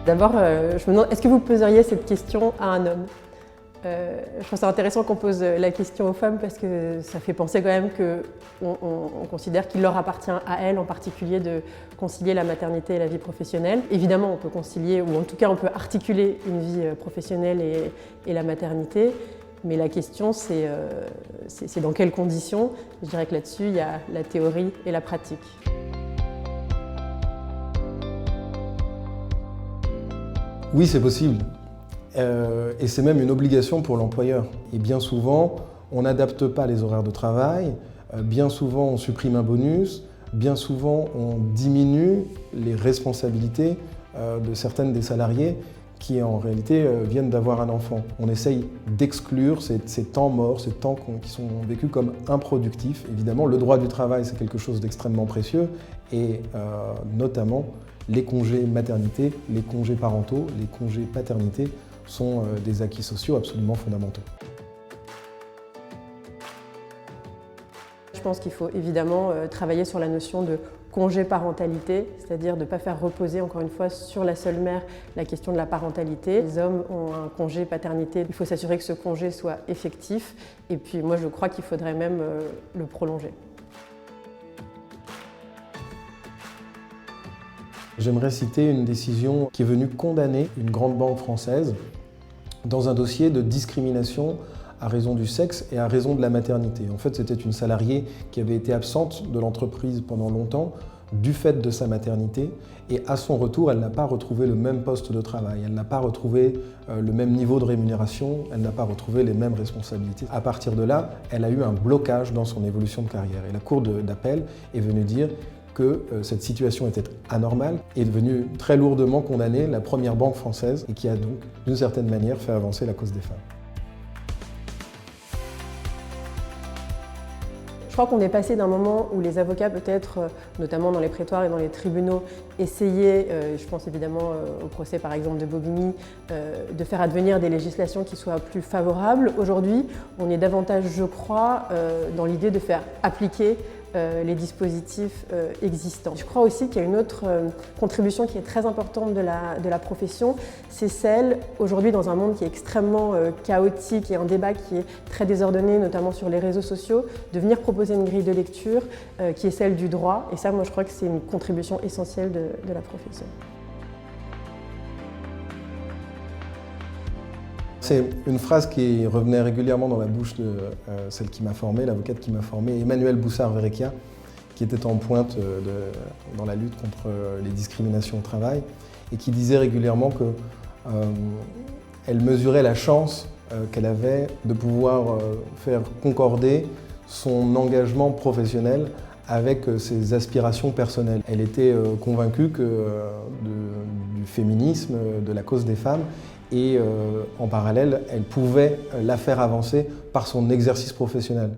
D'abord, je me demande, est-ce que vous poseriez cette question à un homme? Je trouve ça intéressant qu'on pose la question aux femmes parce que ça fait penser quand même qu'on considère qu'il leur appartient à elles en particulier de concilier la maternité et la vie professionnelle. Évidemment, on peut concilier, ou en tout cas on peut articuler une vie professionnelle et la maternité, mais la question c'est dans quelles conditions. Je dirais que là-dessus, il y a la théorie et la pratique. Oui, c'est possible. Et c'est même une obligation pour l'employeur. Et bien souvent, on n'adapte pas les horaires de travail, bien souvent on supprime un bonus, bien souvent on diminue les responsabilités de certaines des salariés qui en réalité viennent d'avoir un enfant. On essaye d'exclure ces temps morts, ces temps qui sont vécus comme improductifs. Évidemment, le droit du travail, c'est quelque chose d'extrêmement précieux et notamment les congés maternité, les congés parentaux, les congés paternité sont des acquis sociaux absolument fondamentaux. Je pense qu'il faut évidemment travailler sur la notion de congé parentalité, c'est-à-dire de ne pas faire reposer encore une fois sur la seule mère la question de la parentalité. Les hommes ont un congé paternité, il faut s'assurer que ce congé soit effectif et puis moi je crois qu'il faudrait même le prolonger. J'aimerais citer une décision qui est venue condamner une grande banque française dans un dossier de discrimination à raison du sexe et à raison de la maternité. En fait, c'était une salariée qui avait été absente de l'entreprise pendant longtemps du fait de sa maternité et à son retour, elle n'a pas retrouvé le même poste de travail, elle n'a pas retrouvé le même niveau de rémunération, elle n'a pas retrouvé les mêmes responsabilités. À partir de là, elle a eu un blocage dans son évolution de carrière et la Cour d'appel est venue dire que cette situation était anormale et est devenue très lourdement condamner la première banque française et qui a donc, d'une certaine manière, fait avancer la cause des femmes. Je crois qu'on est passé d'un moment où les avocats, peut-être, notamment dans les prétoires et dans les tribunaux, essayaient, je pense évidemment au procès par exemple de Bobigny, de faire advenir des législations qui soient plus favorables. Aujourd'hui, on est davantage, je crois, dans l'idée de faire appliquer les dispositifs existants. Je crois aussi qu'il y a une autre contribution qui est très importante de la profession, c'est celle, aujourd'hui dans un monde qui est extrêmement chaotique et un débat qui est très désordonné, notamment sur les réseaux sociaux, de venir proposer une grille de lecture qui est celle du droit. Et ça, moi, je crois que c'est une contribution essentielle de la profession. C'est une phrase qui revenait régulièrement dans la bouche de celle qui m'a formé, l'avocate qui m'a formé, Emmanuelle Boussard-Verrecchia, qui était en pointe dans la lutte contre les discriminations au travail et qui disait régulièrement qu'elle mesurait la chance qu'elle avait de pouvoir faire concorder son engagement professionnel avec ses aspirations personnelles. Elle était convaincue du féminisme, de la cause des femmes, et en parallèle, elle pouvait la faire avancer par son exercice professionnel.